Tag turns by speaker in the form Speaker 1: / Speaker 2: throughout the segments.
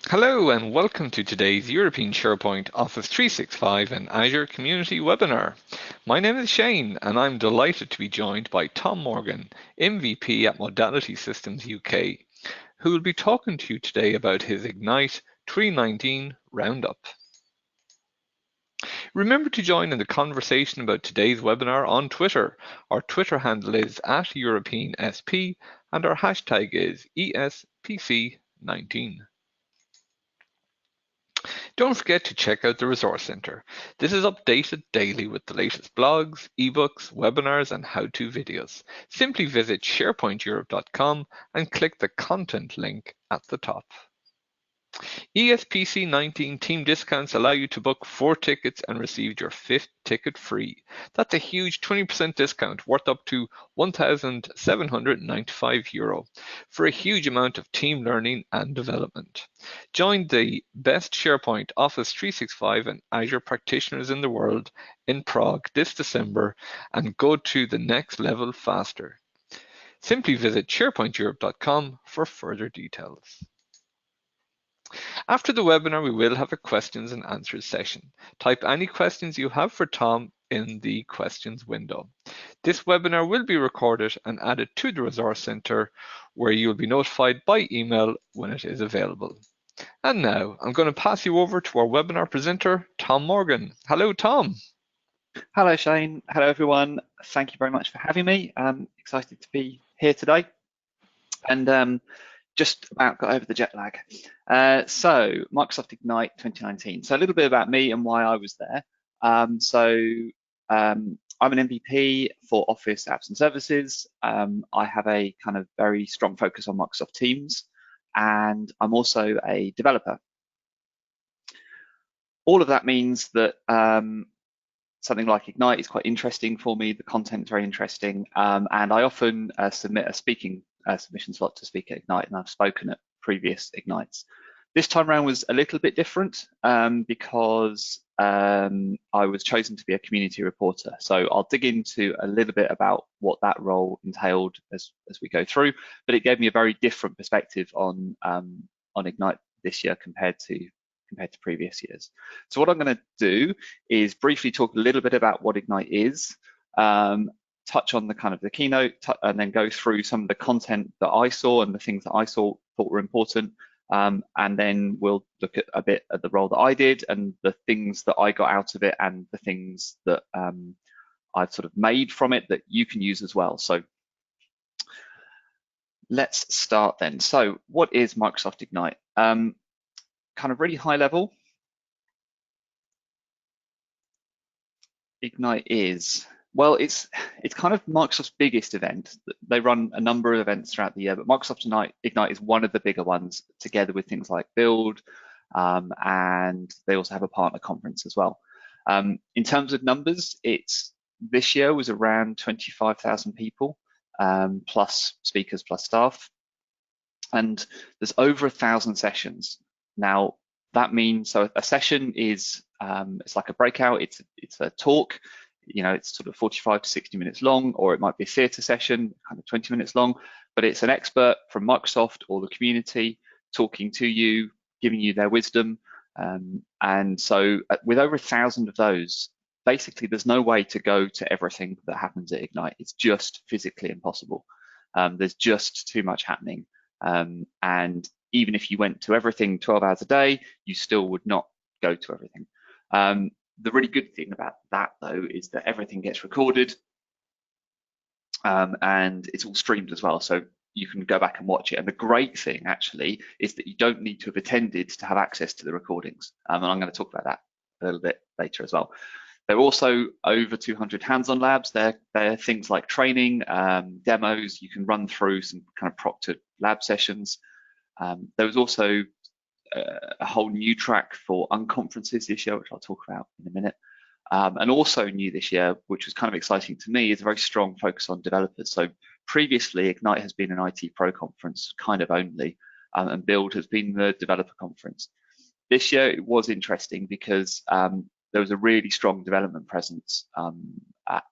Speaker 1: Hello and welcome to today's European SharePoint, Office 365 and Azure Community webinar. My name is Shane and I'm delighted to be joined by Tom Morgan, MVP at Modality Systems UK, who will be talking to you today about his Ignite 319 Roundup. Remember to join in the conversation about today's webinar on Twitter. Our Twitter handle is @EuropeanSP and our hashtag is ESPC19. Don't forget to check out the Resource Center. This is updated daily with the latest blogs, ebooks, webinars, and how-to videos. Simply visit sharepointeurope.com and click the content link at the top. ESPC 19 team discounts allow you to book 4 tickets and receive your 5th ticket free. That's a huge 20% discount worth up to €1,795 for a huge amount of team learning and development. Join the best SharePoint, Office 365 and Azure practitioners in the world in Prague this December and go to the next level faster. Simply visit sharepointeurope.com for further details. After the webinar, we will have a questions and answers session. Type any questions you have for Tom in the questions window. This webinar will be recorded and added to the Resource Center, where you will be notified by email when it is available. And now I'm going to pass you over to our webinar presenter, Tom Morgan. Hello, Tom.
Speaker 2: Hello, Shane. Hello, everyone. Thank you very much for having me. I'm excited to be here today. And just about got over the jet lag. So Microsoft Ignite 2019. So a little bit about me and why I was there. I'm an MVP for Office Apps and Services. I have a kind of very strong focus on Microsoft Teams, and I'm also a developer. All of that means that something like Ignite is quite interesting for me. The content is very interesting, and I often submit a speaking submission slot to speak at Ignite, and I've spoken at previous Ignites. This time around was a little bit different because I was chosen to be a community reporter. So I'll dig into a little bit about what that role entailed as we go through, but it gave me a very different perspective on Ignite this year compared to previous years. So what I'm going to do is briefly talk a little bit about what Ignite is, touch on the kind of the keynote, and then go through some of the content that I saw and the things that I thought were important. And then we'll look at a bit at the role that I did and the things that I got out of it and the things that I've sort of made from it that you can use as well. So let's start then. So what is Microsoft Ignite? Kind of really high level. Ignite is, well, it's kind of Microsoft's biggest event. They run a number of events throughout the year, but Microsoft Ignite is one of the bigger ones, together with things like Build, and they also have a partner conference as well. In terms of numbers, this year was around 25,000 people, plus speakers, plus staff, and there's over 1,000 sessions. Now, that means, so a session is, it's like a breakout, it's a talk, you know, it's sort of 45 to 60 minutes long, or it might be a theatre session, kind of 20 minutes long, but it's an expert from Microsoft or the community talking to you, giving you their wisdom. And so with over 1,000 of those, basically there's no way to go to everything that happens at Ignite. It's just physically impossible. There's just too much happening. And even if you went to everything 12 hours a day, you still would not go to everything. The really good thing about that, though, is that everything gets recorded, and it's all streamed as well, so you can go back and watch it. And the great thing, actually, is that you don't need to have attended to have access to the recordings. And I'm going to talk about that a little bit later as well. There are also over 200 hands-on labs. They're things like training, demos. You can run through some kind of proctored lab sessions. There was also a whole new track for unconferences this year, which I'll talk about in a minute. And also new this year, which was kind of exciting to me, is a very strong focus on developers. So previously, Ignite has been an IT Pro conference, kind of only, and Build has been the developer conference. This year, it was interesting because there was a really strong development presence at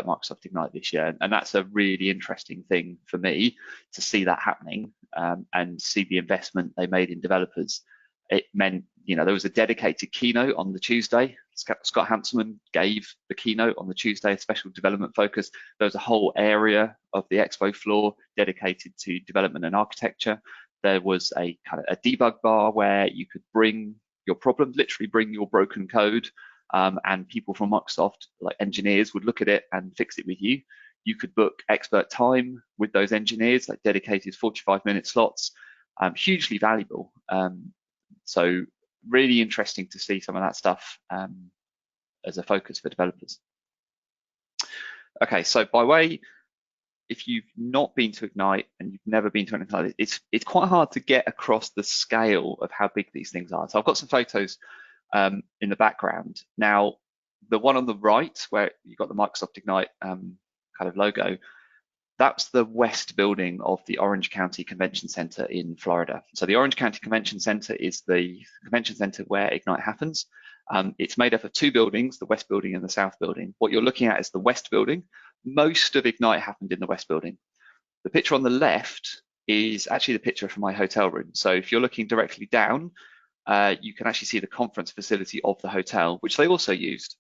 Speaker 2: Microsoft Ignite this year, and that's a really interesting thing for me to see that happening, and see the investment they made in developers. It meant, there was a dedicated keynote on the Tuesday. Scott Hanselman gave the keynote on the Tuesday, a special development focus. There was a whole area of the expo floor dedicated to development and architecture. There was a kind of a debug bar where you could bring your problem, literally bring your broken code, and people from Microsoft, like engineers, would look at it and fix it with you. You could book expert time with those engineers, like dedicated 45-minute slots, hugely valuable. So really interesting to see some of that stuff as a focus for developers. Okay, so by way, if you've not been to Ignite and you've never been to anything like this, it's quite hard to get across the scale of how big these things are. So I've got some photos in the background. Now, the one on the right where you've got the Microsoft Ignite kind of logo, that's the west building of the Orange County Convention Center in Florida. So the Orange County Convention Center is the convention center where Ignite happens. It's made up of two buildings, the west building and the south building. What you're looking at is the west building. Most of Ignite happened in the west building. The picture on the left is actually the picture from my hotel room. So if you're looking directly down, you can actually see the conference facility of the hotel, which they also used,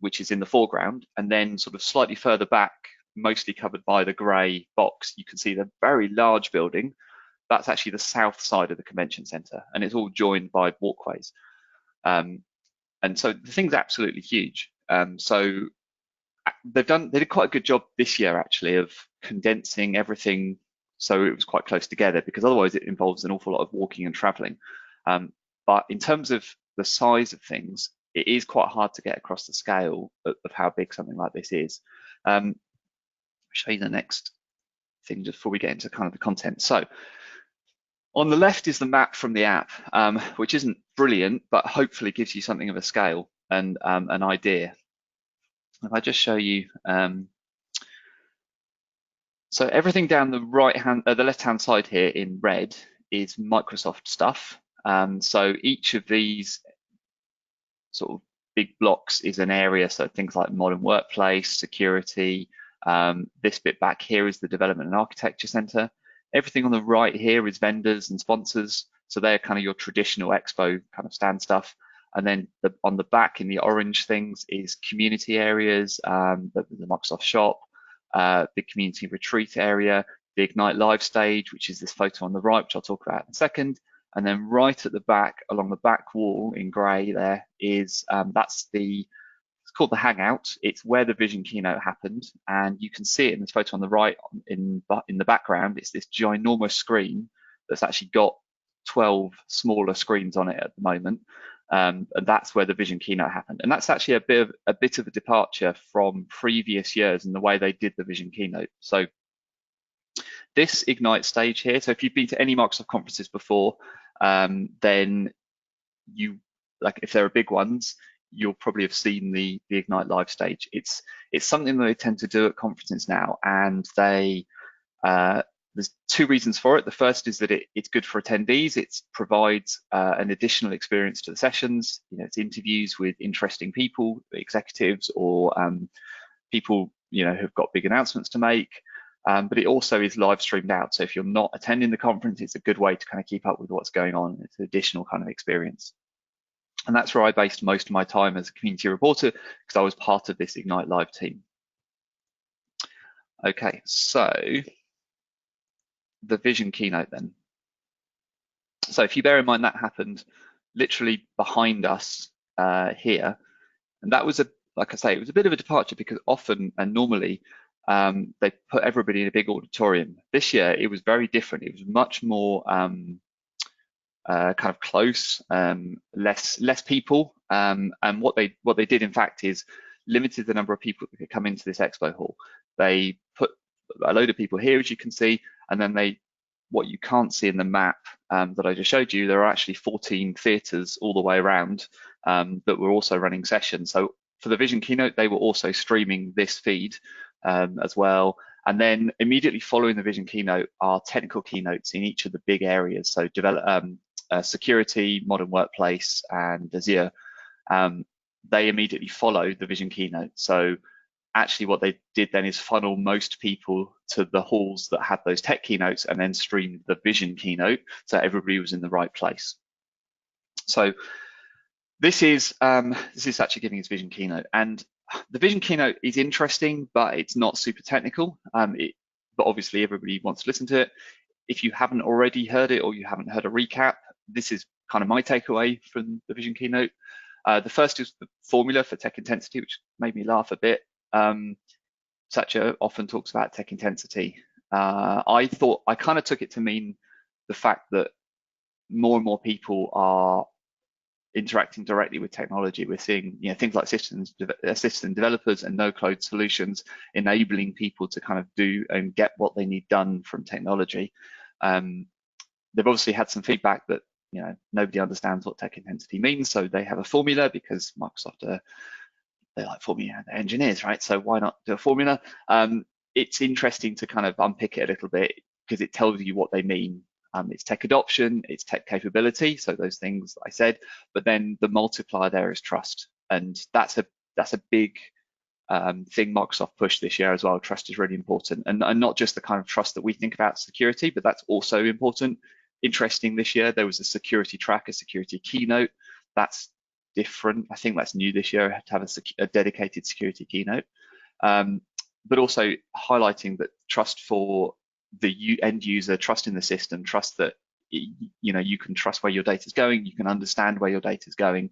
Speaker 2: which is in the foreground. And then sort of slightly further back, mostly covered by the grey box, you can see the very large building. That's actually the south side of the convention center, and it's all joined by walkways. And so the thing's absolutely huge. So they did quite a good job this year, actually, of condensing everything so it was quite close together, because otherwise it involves an awful lot of walking and traveling. But in terms of the size of things, it is quite hard to get across the scale of how big something like this is. I'll show you the next thing just before we get into kind of the content. So on the left is the map from the app, which isn't brilliant, but hopefully gives you something of a scale and an idea. If I just show you, so everything down the the left-hand side here in red is Microsoft stuff. So each of these sort of big blocks is an area. So things like modern workplace, security. This bit back here is the development and architecture center. Everything on the right here is vendors and sponsors. So they're kind of your traditional expo kind of stand stuff. And then on the back in the orange things is community areas, the Microsoft shop, the community retreat area, the Ignite live stage, which is this photo on the right, which I'll talk about in a second. And then right at the back, along the back wall in gray there is, it's called the Hangout. It's where the Vision keynote happened. And you can see it in this photo on the right in the background. It's this ginormous screen that's actually got 12 smaller screens on it at the moment. And that's where the Vision keynote happened. And that's actually a bit of a departure from previous years in the way they did the Vision keynote. So this Ignite stage here, so if you've been to any Microsoft conferences before, then if there are big ones, you'll probably have seen the Ignite live stage. It's something that they tend to do at conferences now, and there's two reasons for it. The first is that it's good for attendees. It provides an additional experience to the sessions. It's interviews with interesting people, executives, or people who've got big announcements to make. But it also is live streamed out. So if you're not attending the conference, it's a good way to kind of keep up with what's going on. It's an additional kind of experience. And that's where I based most of my time as a community reporter, because I was part of this Ignite Live team. Okay, so the Vision keynote then. So if you bear in mind that happened literally behind us here, and that was like I say, it was a bit of a departure, because often and normally they put everybody in a big auditorium. This year it was very different. It was much more kind of close, less people, and what they did in fact is limited the number of people that could come into this expo hall. They put a load of people here, as you can see, and then what you can't see in the map that I just showed you, there are actually 14 theaters all the way around that were also running sessions. So for the Vision keynote, they were also streaming this feed as well. And then immediately following the Vision keynote are technical keynotes in each of the big areas. So security, modern workplace, and Azure. They immediately followed the Vision keynote. So actually what they did then is funnel most people to the halls that had those tech keynotes and then streamed the Vision keynote, so everybody was in the right place. So this is actually giving his vision keynote, and the vision keynote is interesting, but it's not super technical. But obviously everybody wants to listen to it. If you haven't already heard it or you haven't heard a recap, this is kind of my takeaway from the vision keynote. The first is the formula for tech intensity, which made me laugh a bit. Satya often talks about tech intensity. I kind of took it to mean the fact that more and more people are interacting directly with technology. We're seeing things like assistant developers and no-code solutions enabling people to kind of do and get what they need done from technology. They've obviously had some feedback that nobody understands what tech intensity means, so they have a formula because Microsoft they like formula engineers, right? So why not do a formula? It's interesting to kind of unpick it a little bit because it tells you what they mean. It's tech adoption, it's tech capability, so those things I said, but then the multiplier there is trust, and that's a big thing Microsoft pushed this year as well. Trust is really important, and not just the kind of trust that we think about security, but that's also important. Interesting, this year there was a security track, a security keynote. That's different. I think that's new this year, to have a dedicated security keynote, but also highlighting that trust for the end user, trust in the system, trust that you can trust where your data is going, you can understand where your data is going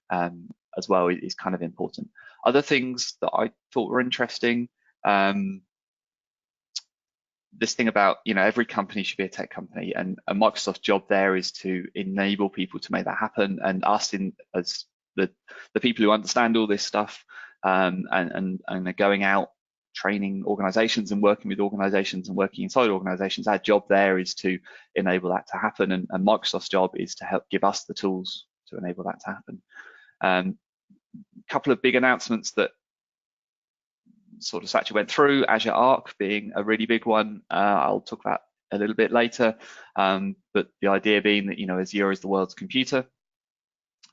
Speaker 2: as well, is kind of important. Other things that I thought were interesting, this thing about every company should be a tech company, and Microsoft's job there is to enable people to make that happen, and us as the people who understand all this stuff and are going out training organizations and working with organizations and working inside organizations, our job there is to enable that to happen, and Microsoft's job is to help give us the tools to enable that to happen. A couple of big announcements that sort of Satya went through, Azure Arc being a really big one. I'll talk about a little bit later, but the idea being that Azure is the world's computer.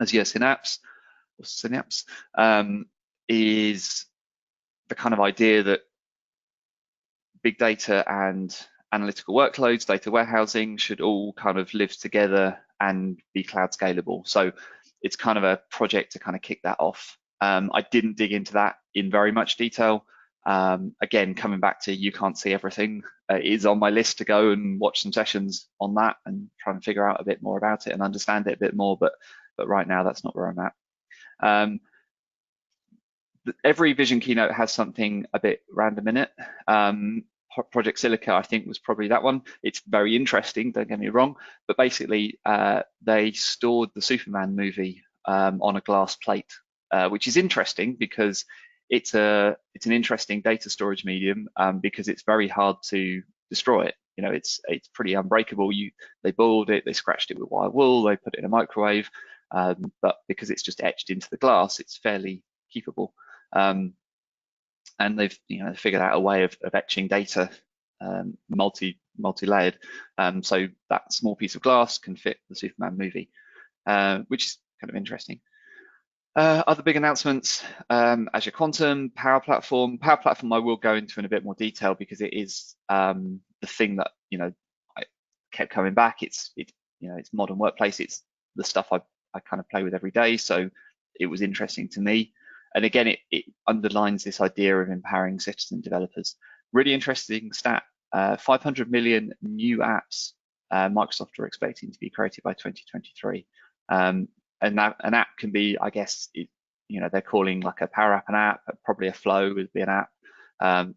Speaker 2: Azure Synapse is the kind of idea that big data and analytical workloads, data warehousing, should all kind of live together and be cloud scalable. So it's kind of a project to kind of kick that off. I didn't dig into that in very much detail. Again, coming back to you can't see everything, it is on my list to go and watch some sessions on that and try and figure out a bit more about it and understand it a bit more, but right now that's not where I'm at. Every vision keynote has something a bit random in it. Project Silica, I think, was probably that one. It's very interesting, don't get me wrong, but basically they stored the Superman movie on a glass plate, which is interesting because it's an interesting data storage medium because it's very hard to destroy it. It's pretty unbreakable. They boiled it, they scratched it with wire wool, they put it in a microwave, but because it's just etched into the glass, it's fairly keepable. And they've figured out a way of etching data multi-layered, so that small piece of glass can fit the Superman movie, which is kind of interesting. Other big announcements, Azure Quantum, Power Platform. Power Platform I will go into in a bit more detail because it is the thing that I kept coming back. It's modern workplace. It's the stuff I kind of play with every day, so it was interesting to me. And again, it underlines this idea of empowering citizen developers. Really interesting stat, 500 million new apps Microsoft are expecting to be created by 2023. And an app can be, I guess, they're calling like a Power App an app, probably a Flow would be an app.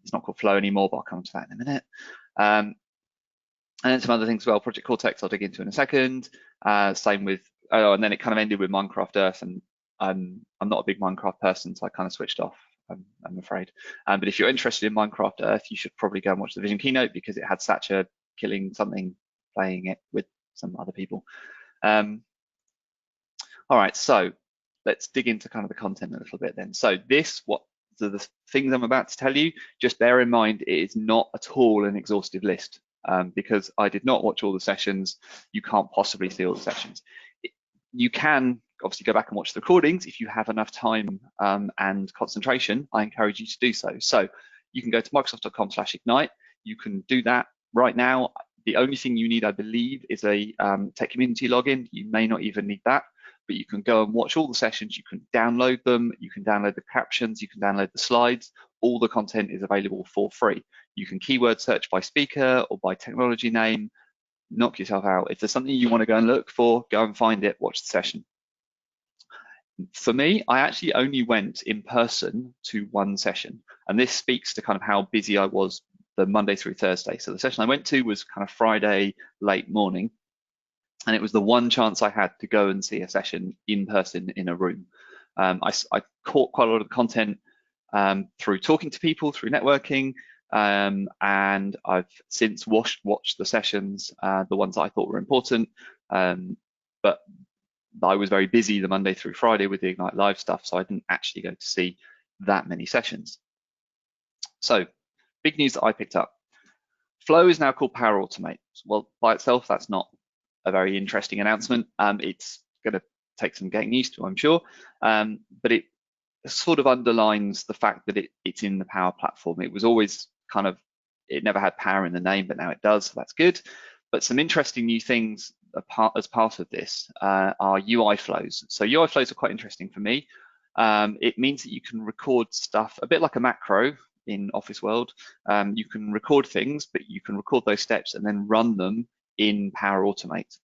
Speaker 2: It's not called Flow anymore, but I'll come to that in a minute. And then some other things as well, Project Cortex I'll dig into in a second. Same with, and then it kind of ended with Minecraft Earth, and I'm not a big Minecraft person, so I kind of switched off, I'm afraid. But if you're interested in Minecraft Earth, you should probably go and watch the vision keynote because it had Satya killing something, playing it with some other people. All right, so let's dig into kind of the content a little bit then. So the things I'm about to tell you, just bear in mind it is not at all an exhaustive list because I did not watch all the sessions. You can't possibly see all the sessions. You can obviously go back and watch the recordings if you have enough time and concentration. I encourage you to do so. So you can go to microsoft.com/ignite. You can do that right now. The only thing you need, I believe, is a tech community login. You may not even need that, but you can go and watch all the sessions. You can download them. You can download the captions. You can download the slides. All the content is available for free. You can keyword search by speaker or by technology name. Knock yourself out. If there's something you want to go and look for, go and find it, watch the session. For me, I actually only went in person to one session, and this speaks to kind of how busy I was the Monday through Thursday. So the session I went to was kind of Friday late morning, and it was the one chance I had to go and see a session in person in a room. I caught quite a lot of content through talking to people, through networking, and I've since watched the sessions, the ones that I thought were important, but I was very busy the Monday through Friday with the Ignite Live stuff, so I didn't actually go to see that many sessions. So, big news that I picked up. Flow is now called Power Automate. Well, by itself, that's not a very interesting announcement. It's going to take some getting used to, I'm sure, but it sort of underlines the fact that it's in the Power Platform. It was always kind of, it never had Power in the name, but now it does, so that's good. But some interesting new things as part of this are UI flows. So UI flows are quite interesting for me. It means that you can record stuff a bit like a macro in Office World. You can record things, but you can record those steps and then run them in Power Automate.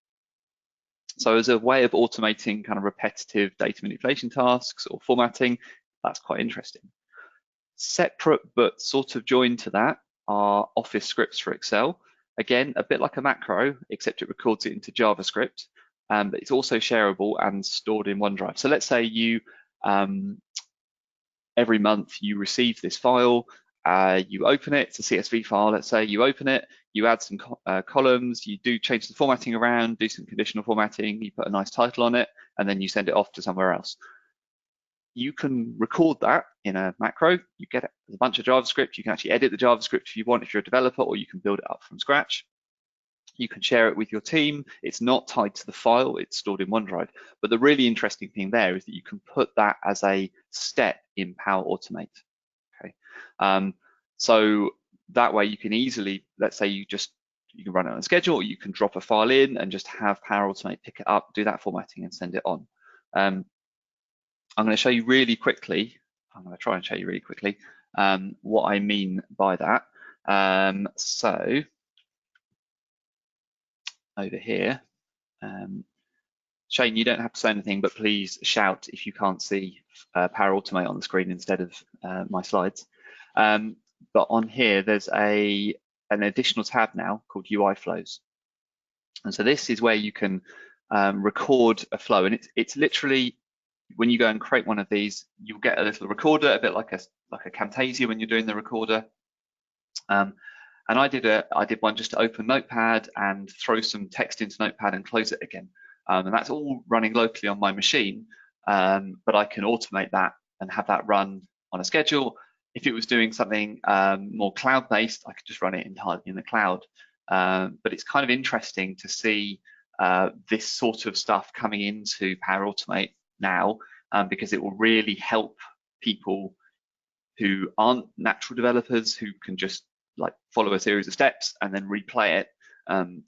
Speaker 2: So as a way of automating kind of repetitive data manipulation tasks or formatting, that's quite interesting. Separate but sort of joined to that are Office scripts for Excel. Again, a bit like a macro, except it records it into JavaScript, but it's also shareable and stored in OneDrive. So let's say you, every month you receive this file, you open it, it's a CSV file, let's say, you open it, you add some columns, you do change the formatting around, do some conditional formatting, you put a nice title on it, and then you send it off to somewhere else. You can record that in a macro, you get it as a bunch of JavaScript, you can actually edit the JavaScript if you want, if you're a developer, or you can build it up from scratch. You can share it with your team. It's not tied to the file, it's stored in OneDrive. But the really interesting thing there is that you can put that as a step in Power Automate. Okay, so that way you can easily, let's say you can run it on a schedule, or you can drop a file in and just have Power Automate pick it up, do that formatting and send it on. I'm going to show you really quickly, I'm going to try and show you really quickly what I mean by that. So over here, Shane, you don't have to say anything, but please shout if you can't see Power Automate on the screen instead of my slides. But on here, there's an additional tab now called UI Flows. And so this is where you can record a flow, and it's literally, when you go and create one of these, you'll get a little recorder, a bit like a Camtasia when you're doing the recorder. And I did one just to open Notepad and throw some text into Notepad and close it again. And that's all running locally on my machine, but I can automate that and have that run on a schedule. If it was doing something more cloud-based, I could just run it entirely in the cloud. But it's kind of interesting to see this sort of stuff coming into Power Automate now, because it will really help people who aren't natural developers, who can just like follow a series of steps and then replay it.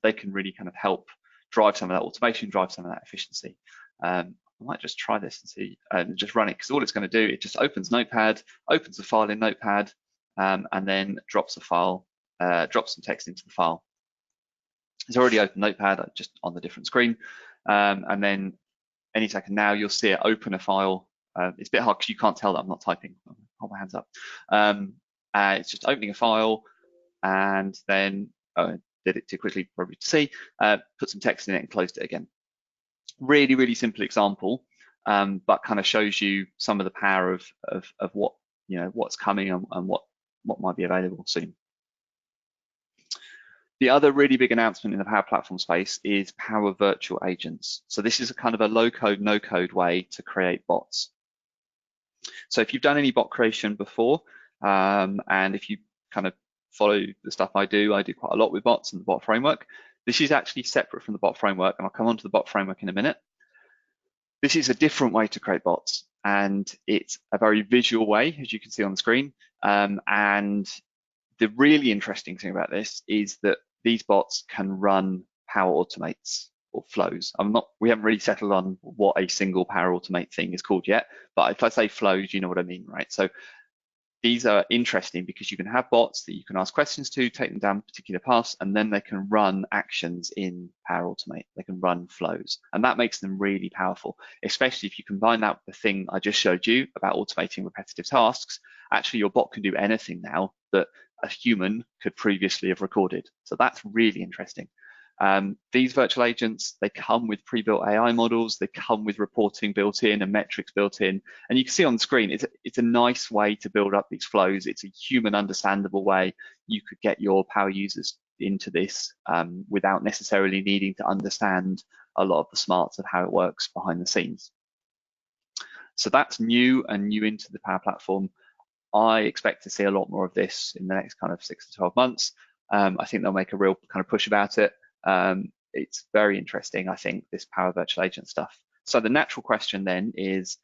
Speaker 2: They can really kind of help drive some of that automation, drive some of that efficiency. I might just try this and see, and just run it, because all it's going to do, it just opens Notepad, opens the file in Notepad, and then drops a file, drops some text into the file. It's already opened Notepad, just on the different screen, and then any second now you'll see it open a file. It's a bit hard because you can't tell that I'm not typing. I'll hold my hands up. It's just opening a file, and then did it too quickly probably to see, put some text in it and closed it again. Really, really simple example, but kind of shows you some of the power of what, you know, what's coming and what might be available soon. The other really big announcement in the Power Platform space is Power Virtual Agents. So this is a kind of a low-code, no-code way to create bots. So if you've done any bot creation before, and if you kind of follow the stuff I do quite a lot with bots and the bot framework. This is actually separate from the bot framework, and I'll come on to the bot framework in a minute. This is a different way to create bots, and it's a very visual way, as you can see on the screen. And the really interesting thing about this is that these bots can run Power Automates or flows. We haven't really settled on what a single Power Automate thing is called yet, but if I say flows, you know what I mean, right? So these are interesting because you can have bots that you can ask questions to, take them down particular paths, and then they can run actions in Power Automate. They can run flows, and that makes them really powerful, especially if you combine that with the thing I just showed you about automating repetitive tasks. Actually, your bot can do anything now that a human could previously have recorded. So that's really interesting. These virtual agents, they come with pre-built AI models, they come with reporting built in and metrics built in. And you can see on the screen, it's a nice way to build up these flows. It's a human understandable way you could get your power users into this without necessarily needing to understand a lot of the smarts of how it works behind the scenes. So that's new and new into the Power Platform. I expect to see a lot more of this in the next kind of 6 to 12 months. I think they'll make a real kind of push about it. It's very interesting, I think, this Power Virtual Agent stuff. So the natural question then is,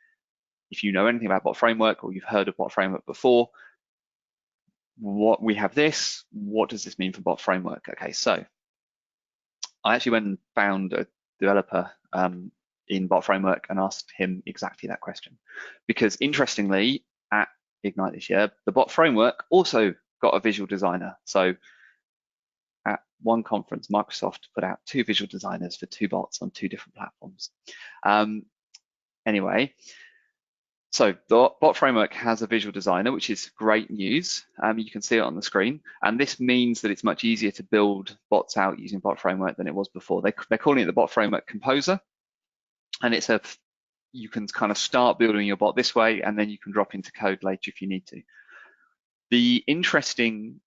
Speaker 2: if you know anything about Bot Framework or you've heard of Bot Framework before, we have this, what does this mean for Bot Framework? Okay, so I actually went and found a developer in Bot Framework and asked him exactly that question. Because interestingly, at Ignite this year, the Bot Framework also got a visual designer. So at one conference, Microsoft put out 2 visual designers for 2 bots on 2 different platforms. Anyway, so the Bot Framework has a visual designer, which is great news. You can see it on the screen. And this means that it's much easier to build bots out using Bot Framework than it was before. They're calling it the Bot Framework Composer. And you can kind of start building your bot this way, and then you can drop into code later if you need to. The interesting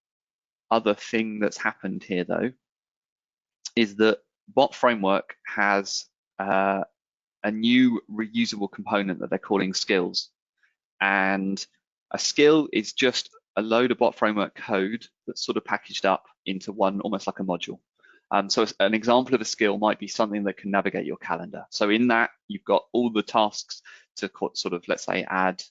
Speaker 2: other thing that's happened here, though, is that Bot Framework has a new reusable component that they're calling skills. And a skill is just a load of Bot Framework code that's sort of packaged up into one, almost like a module. So an example of a skill might be something that can navigate your calendar. So in that, you've got all the tasks to sort of, let's say, add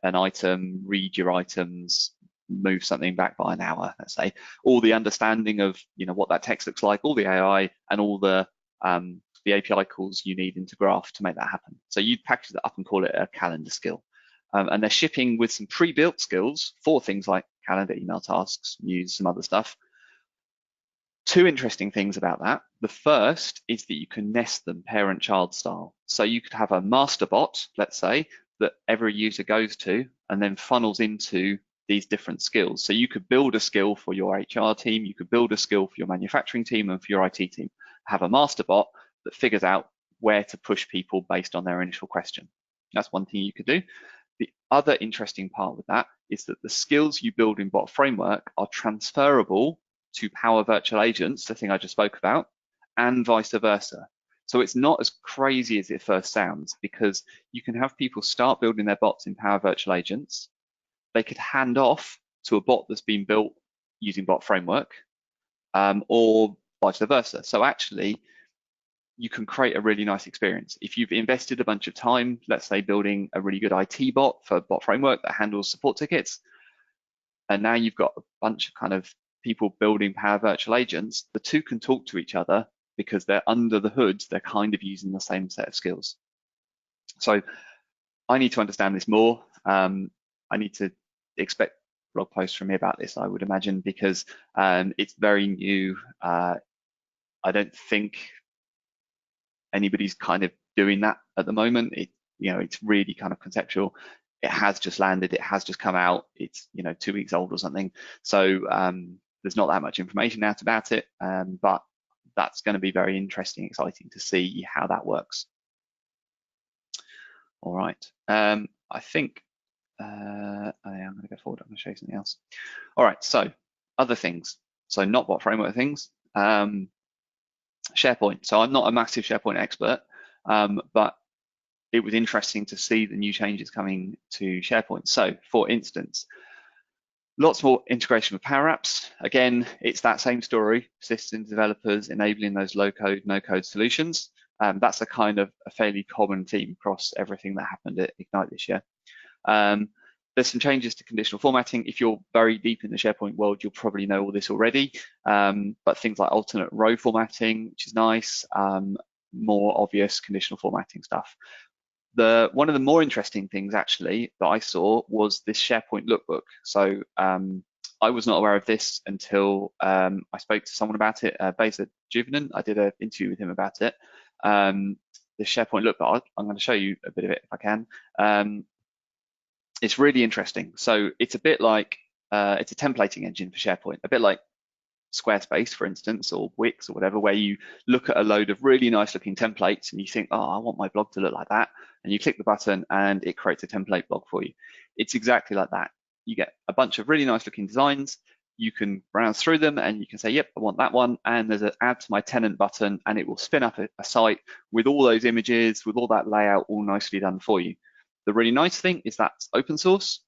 Speaker 2: an item, read your items, move something back by an hour, let's say, all the understanding of what that text looks like, all the AI and all the API calls you need into Graph to make that happen. So you'd package that up and call it a calendar skill. And they're shipping with some pre-built skills for things like calendar, email tasks, news, some other stuff. 2 interesting things about that. The first is that you can nest them parent-child style. So you could have a master bot, let's say, that every user goes to and then funnels into these different skills. So you could build a skill for your HR team, you could build a skill for your manufacturing team and for your IT team. Have a master bot that figures out where to push people based on their initial question. That's one thing you could do. The other interesting part with that is that the skills you build in Bot Framework are transferable to Power Virtual Agents, the thing I just spoke about, and vice versa. So it's not as crazy as it first sounds, because you can have people start building their bots in Power Virtual Agents. They could hand off to a bot that's been built using Bot Framework, or vice versa. So actually, you can create a really nice experience. If you've invested a bunch of time, let's say building a really good IT bot for Bot Framework that handles support tickets, and now you've got a bunch of kind of people building Power Virtual Agents, the 2 can talk to each other because they're under the hood, they're kind of using the same set of skills. So I need to understand this more. I need to expect blog posts from me about this, I would imagine, because it's very new. I don't think anybody's kind of doing that at the moment. It's really kind of conceptual. It has just landed, it has just come out, it's 2 weeks old or something. So there's not that much information out about it, but that's going to be very interesting, exciting to see how that works. All right, I think I'm going to go forward. I'm going to show you something else. All right, so other things. So not Bot Framework things. SharePoint. So I'm not a massive SharePoint expert, but it was interesting to see the new changes coming to SharePoint. So for instance, lots more integration with Power Apps. Again, it's that same story, systems developers enabling those low-code, no-code solutions. That's a fairly common theme across everything that happened at Ignite this year. there's some changes to conditional formatting. If you're very deep in the SharePoint world, you'll probably know all this already. But things like alternate row formatting, which is nice, more obvious conditional formatting stuff. One of the more interesting things actually that I saw was this SharePoint lookbook. So I was not aware of this until I spoke to someone about it, Beza Juvenan. I did an interview with him about it. The SharePoint lookbook, I'm going to show you a bit of it if I can. It's really interesting. So it's a bit like, it's a templating engine for SharePoint, a bit like Squarespace, for instance, or Wix or whatever, where you look at a load of really nice looking templates and you think, oh, I want my blog to look like that. And you click the button and it creates a template blog for you. It's exactly like that. You get a bunch of really nice looking designs. You can browse through them and you can say, yep, I want that one. And there's an add to my tenant button and it will spin up a site with all those images, with all that layout all nicely done for you. The really nice thing is that's open source.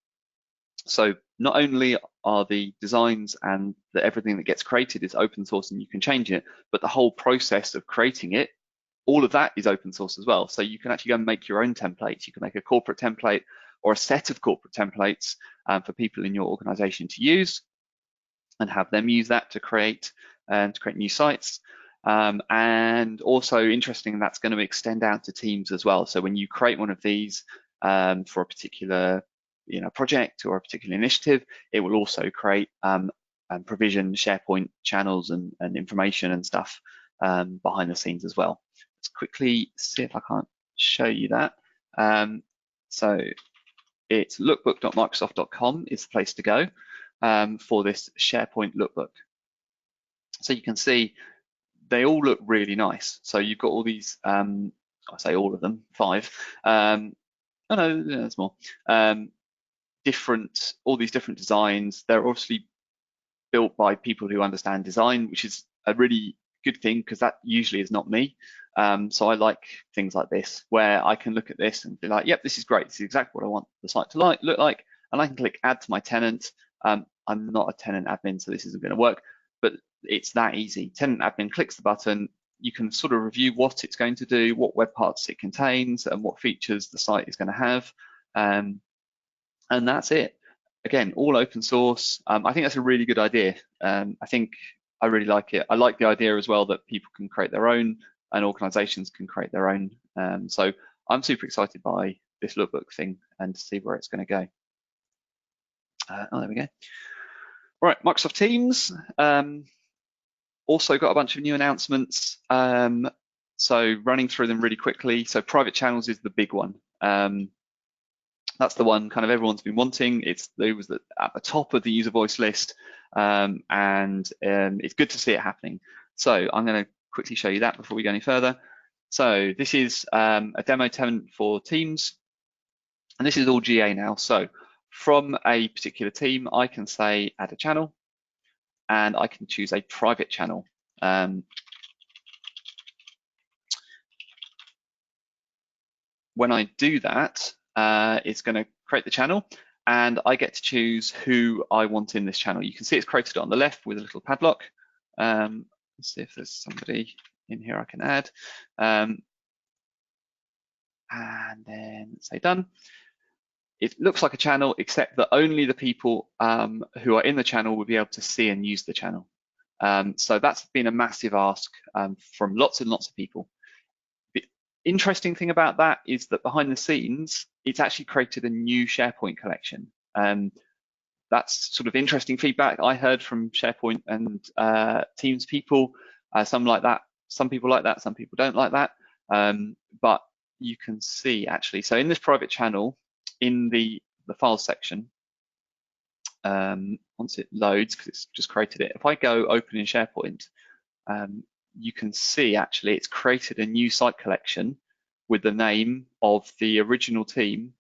Speaker 2: So not only are the designs and everything that gets created is open source and you can change it, but the whole process of creating it, all of that is open source as well. So you can actually go and make your own templates. You can make a corporate template or a set of corporate templates for people in your organization to use and have them use that to create new sites. And also interesting, that's going to extend out to teams as well. So when you create one of these for a particular project or a particular initiative, it will also create and provision SharePoint channels and information and stuff behind the scenes as well. Let's quickly see if I can't show you that. So it's lookbook.microsoft.com is the place to go for this SharePoint lookbook. So you can see they all look really nice. So you've got all these, I say all of them, 5. Oh no, there's more. All these different designs. They're obviously built by people who understand design, which is a really good thing because that usually is not me. So I like things like this, where I can look at this and be like, yep, this is great. This is exactly what I want the site to look like. And I can click add to my tenant. I'm not a tenant admin, so this isn't going to work, but it's that easy. Tenant admin clicks the button. You can sort of review what it's going to do, what web parts it contains, and what features the site is going to have. And that's it. Again, all open source. I think that's a really good idea. I think I really like it. I like the idea as well that people can create their own and organizations can create their own. So I'm super excited by this lookbook thing and to see where it's going to go. Oh, there we go. All right, Microsoft Teams. Also got a bunch of new announcements. So running through them really quickly. So private channels is the big one. That's the one kind of everyone's been wanting. It was at the top of the user voice list, and it's good to see it happening. So I'm going to quickly show you that before we go any further. So this is a demo tenant for Teams, and this is all GA now. So from a particular team, I can say add a channel, and I can choose a private channel. When I do that, it's going to create the channel and I get to choose who I want in this channel. You can see it's created on the left with a little padlock. Let's see if there's somebody in here I can add. And then say done. It looks like a channel, except that only the people who are in the channel will be able to see and use the channel. So that's been a massive ask from lots and lots of people. Interesting thing about that is that behind the scenes, it's actually created a new SharePoint collection. That's sort of interesting feedback I heard from SharePoint and Teams people. Some like that, some people like that, some people don't like that. But you can see actually, so in this private channel, in the files section, once it loads, because it's just created it, if I go open in SharePoint, you can see actually it's created a new site collection with the name of the original team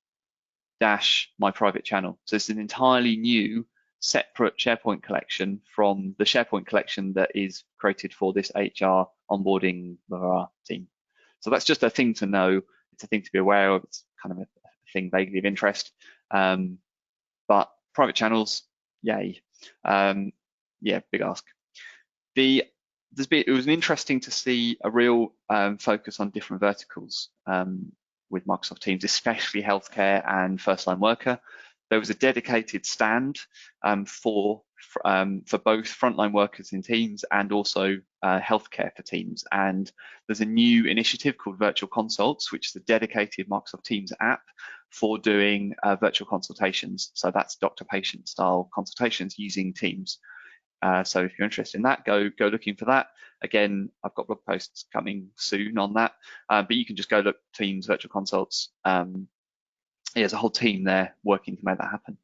Speaker 2: dash my private channel. So it's an entirely new separate SharePoint collection from the SharePoint collection that is created for this HR onboarding team. So that's just a thing to know. It's a thing to be aware of. It's kind of a thing vaguely of interest. But private channels, yay. Yeah, big ask. It was interesting to see a real focus on different verticals with Microsoft Teams, especially healthcare and first-line worker. there was a dedicated stand for both frontline workers in Teams and also healthcare for Teams. And there's a new initiative called Virtual Consults, which is a dedicated Microsoft Teams app for doing virtual consultations. So that's doctor-patient style consultations using Teams. So if you're interested in that, go looking for that. Again, I've got blog posts coming soon on that, but you can just go look Teams Virtual Consults. There's a whole team there working to make that happen.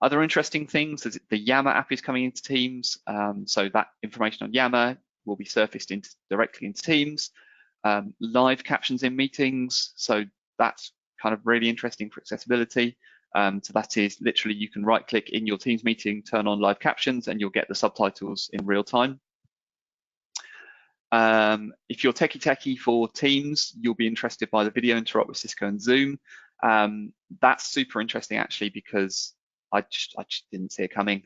Speaker 2: Other interesting things is the Yammer app is coming into Teams, so that information on Yammer will be surfaced directly into Teams. Live captions in meetings, so that's kind of really interesting for accessibility. So that is literally you can right click in your Teams meeting, turn on live captions, and you'll get the subtitles in real time. If you're techie for Teams, you'll be interested by the video interrupt with Cisco and Zoom. That's super interesting actually, because I just didn't see it coming.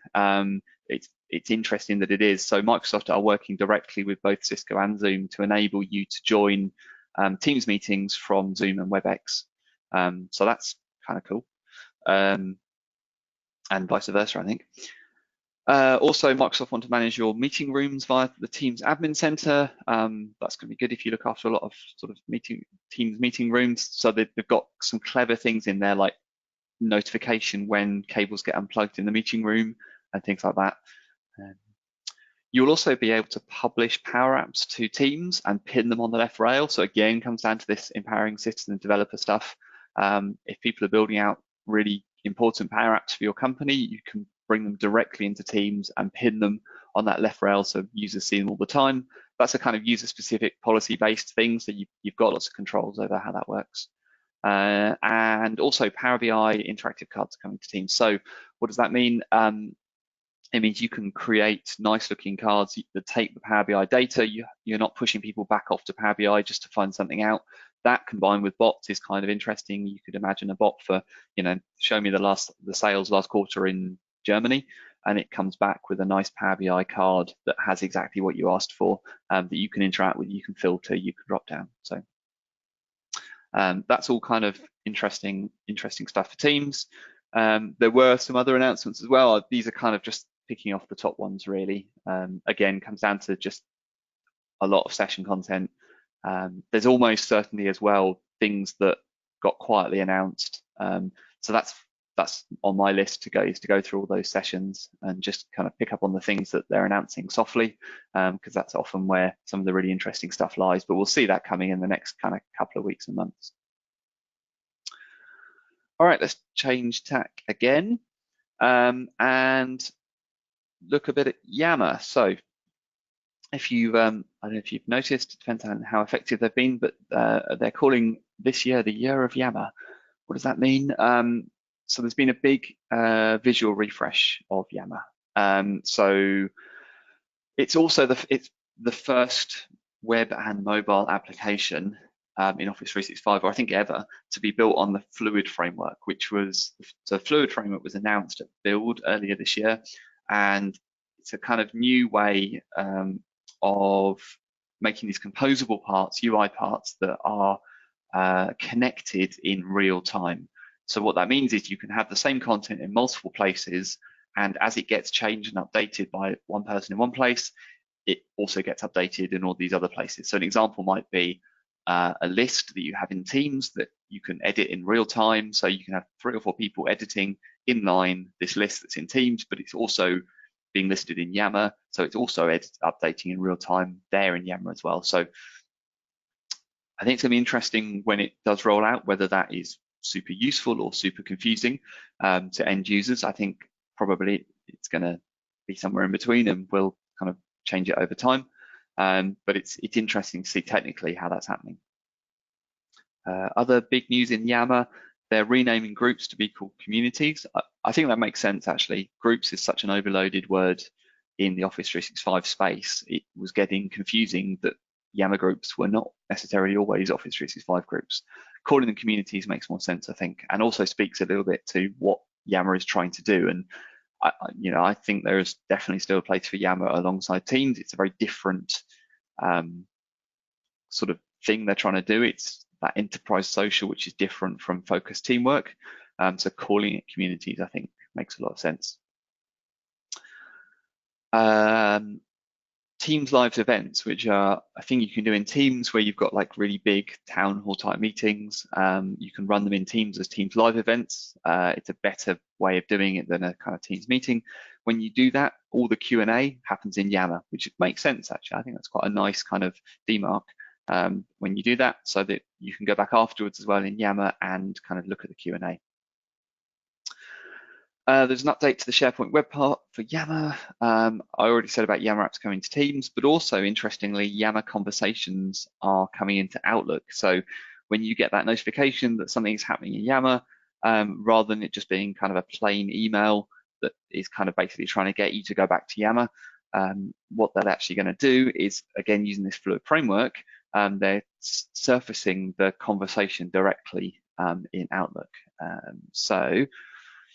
Speaker 2: It's interesting that it is. So Microsoft are working directly with both Cisco and Zoom to enable you to join Teams meetings from Zoom and WebEx. So that's kind of cool. And vice versa, I think. Also, Microsoft want to manage your meeting rooms via the Teams Admin Center. That's going to be good if you look after a lot of sort of Teams meeting rooms. So they've got some clever things in there, like notification when cables get unplugged in the meeting room and things like that. You'll also be able to publish Power Apps to Teams and pin them on the left rail. So again, comes down to this empowering citizen and developer stuff. If people are building out really important Power Apps for your company, you can bring them directly into Teams and pin them on that left rail so users see them all the time. That's a kind of user-specific policy-based thing, so you've got lots of controls over how that works. And also Power BI interactive cards coming to Teams. So what does that mean? It means you can create nice-looking cards that take the Power BI data. You're not pushing people back off to Power BI just to find something out. That combined with bots is kind of interesting. You could imagine a bot for, show me the sales last quarter in Germany, and it comes back with a nice Power BI card that has exactly what you asked for, that you can interact with, you can filter, you can drop down. So that's all kind of interesting stuff for Teams. There were some other announcements as well. These are kind of just picking off the top ones, really. Again, comes down to just a lot of session content. There's almost certainly as well things that got quietly announced. So that's on my list to go through all those sessions and just kind of pick up on the things that they're announcing softly, because that's often where some of the really interesting stuff lies. But we'll see that coming in the next kind of couple of weeks and months. All right, let's change tack again and look a bit at Yammer. So if you, I don't know if you've noticed, it depends on how effective they've been, but they're calling this year the year of Yammer. What does that mean? So there's been a big visual refresh of Yammer. So it's also the first web and mobile application in Office 365, or I think ever, to be built on the Fluid framework, so Fluid framework was announced at Build earlier this year, and it's a kind of new way of making these composable parts, UI parts, that are connected in real time. So what that means is you can have the same content in multiple places, and as it gets changed and updated by one person in one place, it also gets updated in all these other places. So an example might be a list that you have in Teams that you can edit in real time. So you can have 3 or 4 people editing inline this list that's in Teams, but it's also being listed in Yammer. So it's also updating in real time there in Yammer as well. So I think it's going to be interesting when it does roll out, whether that is super useful or super confusing to end users. I think probably it's going to be somewhere in between, and we'll kind of change it over time. But it's interesting to see technically how that's happening. Other big news in Yammer, they're renaming groups to be called communities. I think that makes sense, actually. Groups is such an overloaded word in the Office 365 space. It was getting confusing that Yammer groups were not necessarily always Office 365 groups. Calling them communities makes more sense, I think, and also speaks a little bit to what Yammer is trying to do. And I think there is definitely still a place for Yammer alongside Teams. It's a very different sort of thing they're trying to do. It's that enterprise social, which is different from focused teamwork. So calling it communities, I think, makes a lot of sense. Teams live events, which are a thing you can do in Teams where you've got like really big town hall type meetings. You can run them in Teams as Teams live events. It's a better way of doing it than a kind of Teams meeting. When you do that, all the Q&A happens in Yammer, which makes sense actually. I think that's quite a nice kind of demarc when you do that, so that you can go back afterwards as well in Yammer and kind of look at the Q&A. There's an update to the SharePoint web part for Yammer. I already said about Yammer apps coming to Teams, but also interestingly, Yammer conversations are coming into Outlook. So when you get that notification that something is happening in Yammer, rather than it just being kind of a plain email that is kind of basically trying to get you to go back to Yammer, what they're actually going to do is, again, using this fluid framework, they're surfacing the conversation directly in Outlook. So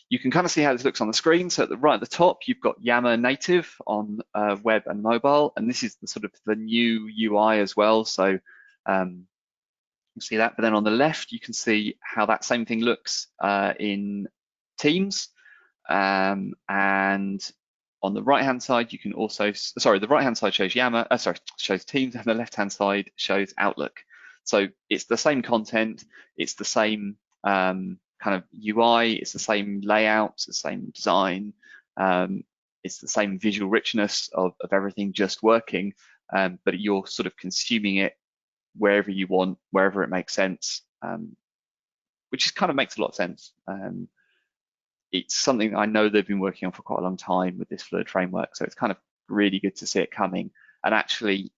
Speaker 2: you can kind of see how this looks on the screen. So right at the top, you've got Yammer native on web and mobile, and this is the sort of the new UI as well. So you see that, but then on the left, you can see how that same thing looks in Teams. And on the right-hand side, you can also, sorry, the right-hand side shows Yammer, shows Teams, and the left-hand side shows Outlook. So it's the same content, it's the same kind of UI, it's the same layout, it's the same design, it's the same visual richness of everything just working, but you're sort of consuming it wherever you want, wherever it makes sense, which is kind of makes a lot of sense. It's something I know they've been working on for quite a long time with this fluid framework, so it's kind of really good to see it coming. And actually,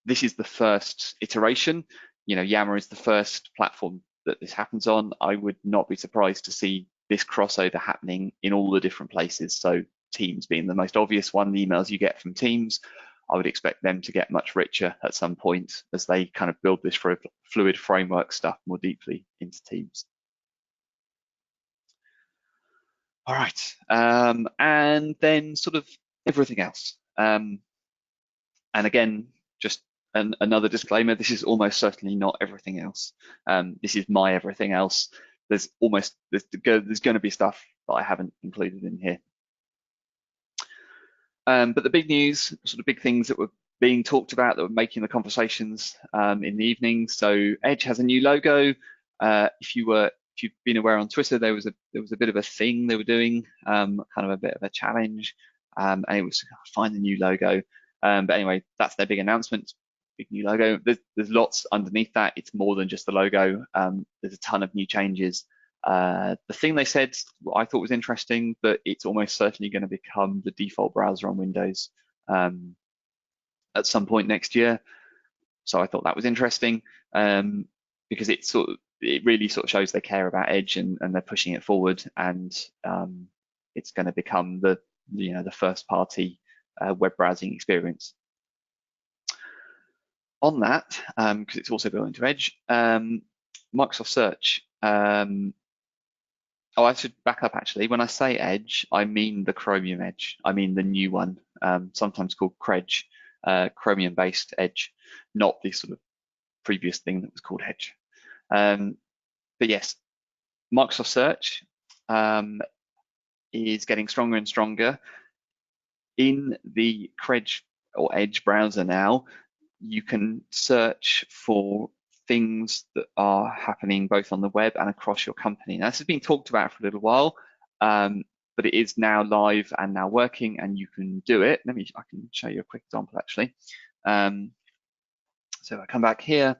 Speaker 2: this is the first iteration. You know, Yammer is the first platform that this happens on. I would not be surprised to see this crossover happening in all the different places. So Teams being the most obvious one, the emails you get from Teams, I would expect them to get much richer at some point as they kind of build this fluid framework stuff more deeply into Teams. All right, and then sort of everything else. And again, just another disclaimer, this is almost certainly not everything else. This is my everything else. There's going to be stuff that I haven't included in here. But the big news, sort of big things that were being talked about that were making the conversations in the evening. So Edge has a new logo. If you've been aware on Twitter, there was a bit of a thing they were doing, kind of a bit of a challenge, and it was to find the new logo. But anyway, that's their big announcement. Big new logo. There's lots underneath that. It's more than just the logo. There's a ton of new changes. The thing they said, what I thought was interesting, but it's almost certainly going to become the default browser on Windows at some point next year. So I thought that was interesting because it really sort of shows they care about Edge and they're pushing it forward, and it's going to become the first party web browsing experience. On that, because it's also built into Edge, Microsoft Search. I should back up actually. When I say Edge, I mean the Chromium Edge. I mean the new one, sometimes called Credge, Chromium-based Edge, not the sort of previous thing that was called Edge. But yes, Microsoft Search is getting stronger and stronger. In the Credge or Edge browser now, you can search for things that are happening both on the web and across your company. Now, this has been talked about for a little while, but it is now live and now working, and you can do it. I can show you a quick example actually. So I come back here.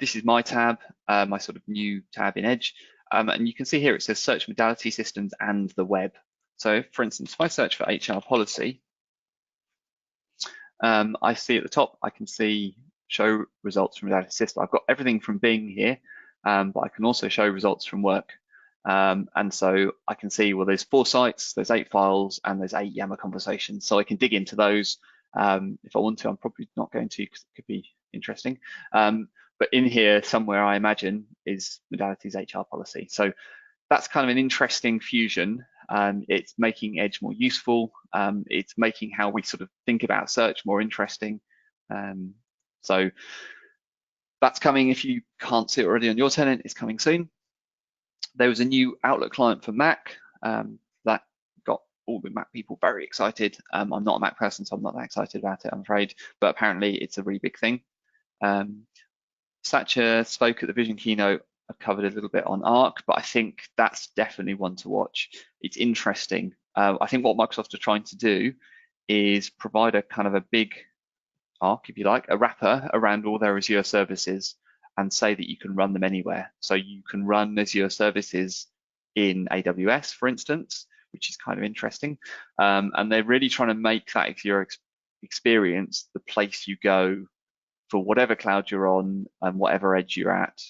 Speaker 2: This is my tab, my sort of new tab in Edge, and you can see here it says search modality systems and the web. So for instance, if I search for HR policy, I see at the top, I can see show results from modality system. I've got everything from Bing here, but I can also show results from work. And so I can see, well, there's 4 sites, there's 8 files, and there's 8 Yammer conversations. So I can dig into those if I want to. I'm probably not going to because it could be interesting. But in here somewhere, I imagine, is modalities HR policy. So that's kind of an interesting fusion. It's making Edge more useful. It's making how we sort of think about search more interesting. So that's coming. If you can't see it already on your tenant, it's coming soon. There was a new Outlook client for Mac that got all the Mac people very excited. I'm not a Mac person, so I'm not that excited about it, I'm afraid, but apparently it's a really big thing. Satya spoke at the Vision keynote. I covered a little bit on Arc, but I think that's definitely one to watch. It's interesting. I think what Microsoft are trying to do is provide a kind of a big Arc, if you like, a wrapper around all their Azure services and say that you can run them anywhere. So you can run Azure services in AWS, for instance, which is kind of interesting. And they're really trying to make that Azure experience the place you go for whatever cloud you're on and whatever edge you're at.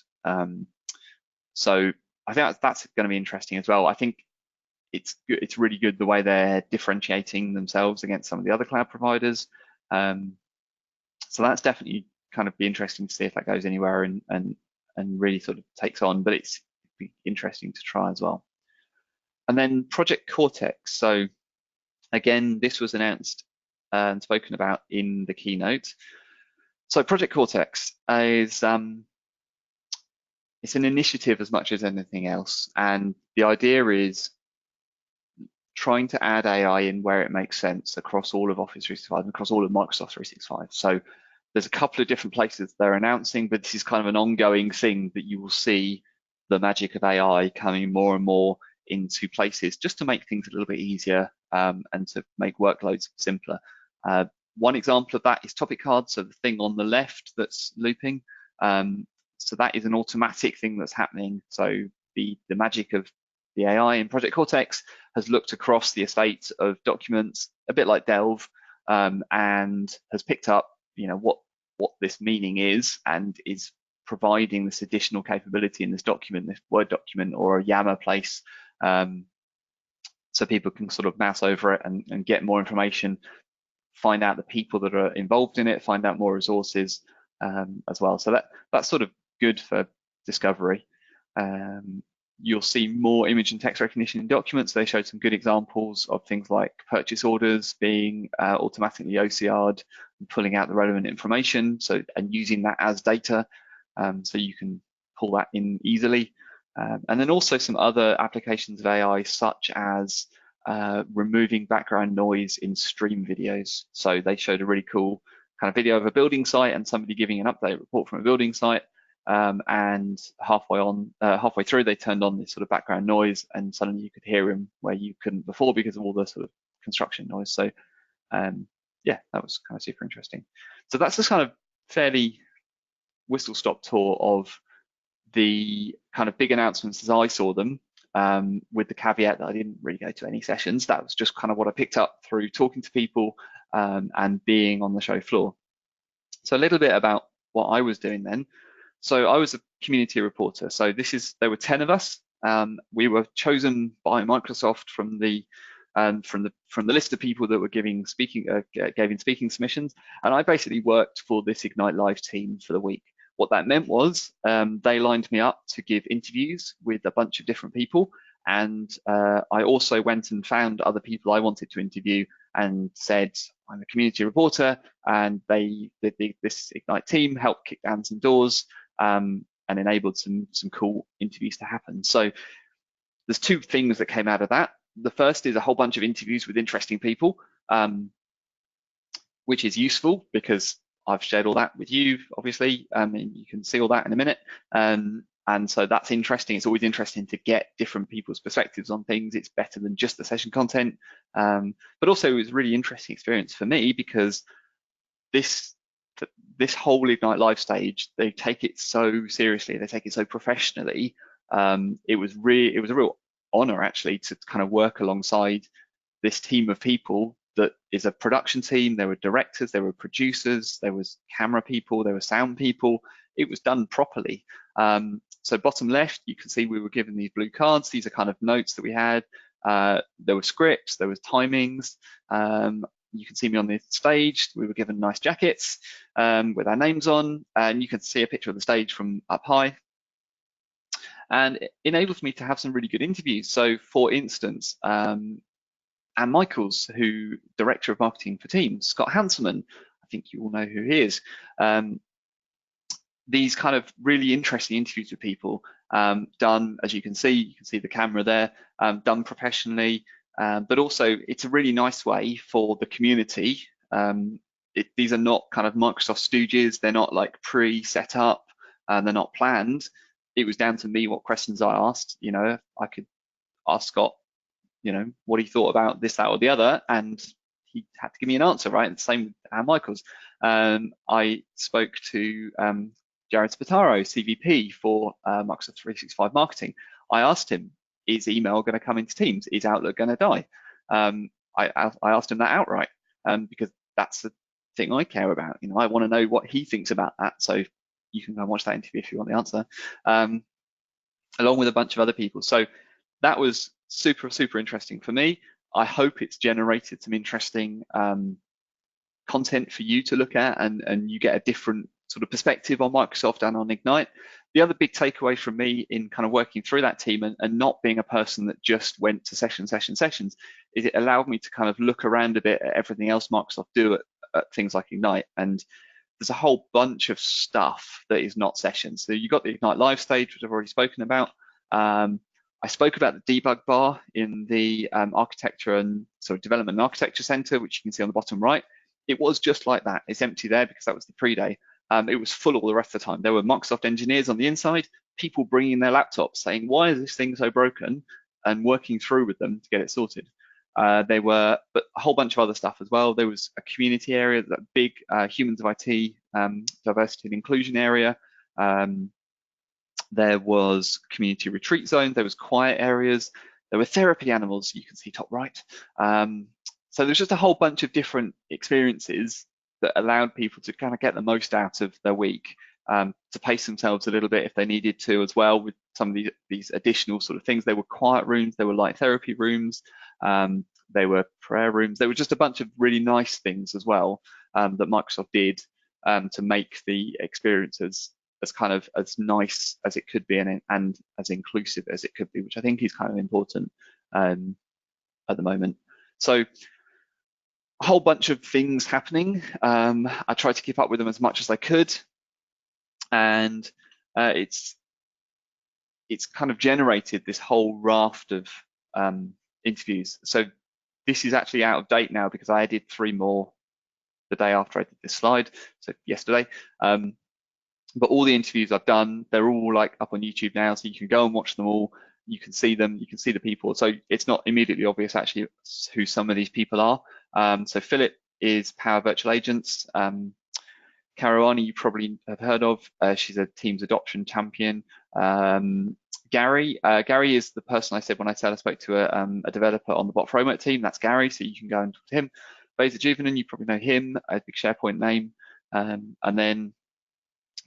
Speaker 2: So I think that's going to be interesting as well. I think it's really good the way they're differentiating themselves against some of the other cloud providers. So that's definitely kind of be interesting to see if that goes anywhere and really sort of takes on, but it's interesting to try as well. And then Project Cortex. So again, this was announced and spoken about in the keynote. So Project Cortex is it's an initiative as much as anything else, and the idea is trying to add AI in where it makes sense across all of Office 365 and across all of Microsoft 365. So there's a couple of different places they're announcing, but this is kind of an ongoing thing that you will see the magic of AI coming more and more into places just to make things a little bit easier and to make workloads simpler. One example of that is topic cards, so the thing on the left that's looping. So that is an automatic thing that's happening. So the magic of the AI in Project Cortex has looked across the estate of documents, a bit like Delve, and has picked up, what this meaning is, and is providing this additional capability in this document, this Word document or a Yammer place, so people can sort of mouse over it and get more information, find out the people that are involved in it, find out more resources as well. So that's sort of good for discovery. You'll see more image and text recognition in documents. They showed some good examples of things like purchase orders being automatically OCR'd and pulling out the relevant information, and using that as data, so you can pull that in easily. And then also some other applications of AI, such as removing background noise in stream videos. So they showed a really cool kind of video of a building site and somebody giving an update report from a building site. And halfway through, they turned on this sort of background noise, and suddenly you could hear him where you couldn't before because of all the sort of construction noise. So yeah, that was kind of super interesting. So that's just kind of fairly whistle-stop tour of the kind of big announcements as I saw them, with the caveat that I didn't really go to any sessions. That was just kind of what I picked up through talking to people and being on the show floor. So a little bit about what I was doing then. So I was a community reporter. So there were 10 of us. We were chosen by Microsoft from the list of people that were giving speaking submissions, and I basically worked for this Ignite Live team for the week. What that meant was they lined me up to give interviews with a bunch of different people, and I also went and found other people I wanted to interview and said, I'm a community reporter, and this Ignite team helped kick down some doors and enabled some cool interviews to happen. So there's two things that came out of that. The first is a whole bunch of interviews with interesting people, which is useful because I've shared all that with you, obviously, and you can see all that in a minute. And so that's interesting. It's always interesting to get different people's perspectives on things. It's better than just the session content. But also it was a really interesting experience for me because this whole Ignite Live stage, they take it so seriously, they take it so professionally. It was a real honor actually to kind of work alongside this team of people that is a production team. There were directors, there were producers, there was camera people, there were sound people. It was done properly. So bottom left, you can see we were given these blue cards. These are kind of notes that we had. There were scripts, there was timings. You can see me on the stage. We were given nice jackets with our names on, and you can see a picture of the stage from up high. And it enables me to have some really good interviews. So for instance, Anne Michaels, Director of Marketing for Teams, Scott Hanselman, I think you all know who he is. These kind of really interesting interviews with people, done, as you can see the camera there, done professionally, but also it's a really nice way for the community. These are not kind of Microsoft stooges, they're not like pre-set up, they're not planned. It was down to me what questions I asked. I could ask Scott, what he thought about this, that, or the other, and he had to give me an answer, right? And the same with Michael's. I spoke to Jared Spataro, CVP for Microsoft 365 marketing. I asked him, is email going to come into Teams? Is Outlook going to die? I asked him that outright, because that's the thing I care about. I want to know what he thinks about that. So you can go and watch that interview if you want the answer, along with a bunch of other people. So that was super, super interesting for me. I hope it's generated some interesting content for you to look at, and you get a different sort of perspective on Microsoft and on Ignite. The other big takeaway from me in kind of working through that team and not being a person that just went to sessions, is it allowed me to kind of look around a bit at everything else Microsoft do at things like Ignite. And there's a whole bunch of stuff that is not sessions. So you've got the Ignite Live stage, which I've already spoken about. I spoke about the debug bar in the architecture and sort of development and architecture center, which you can see on the bottom right. It was just like that. It's empty there because that was the pre-day. It was full all the rest of the time. There were Microsoft engineers on the inside, people bringing their laptops saying, why is this thing so broken? And working through with them to get it sorted. But a whole bunch of other stuff as well. There was a community area, that big Humans of IT diversity and inclusion area. There was community retreat zones. There was quiet areas. There were therapy animals, you can see top right. So there's just a whole bunch of different experiences that allowed people to kind of get the most out of their week, to pace themselves a little bit if they needed to as well, with some of these additional sort of things. There were quiet rooms, there were light therapy rooms, there were prayer rooms. There were just a bunch of really nice things as well that Microsoft did to make the experiences as kind of as nice as it could be and as inclusive as it could be, which I think is kind of important at the moment. So a whole bunch of things happening. I tried to keep up with them as much as I could, and it's kind of generated this whole raft of interviews. So this is actually out of date now because I added 3 more the day after I did this slide, so yesterday. But all the interviews I've done, they're all like up on YouTube now, so you can go and watch them all. You can see them, you can see the people. So it's not immediately obvious actually who some of these people are. So Philip is Power Virtual Agents. Caruani, you probably have heard of. She's a Teams adoption champion. Gary is the person I said when I spoke to a developer on the Bot Framework team. That's Gary, so you can go and talk to him. Beza Juvenin, you probably know him, a big SharePoint name.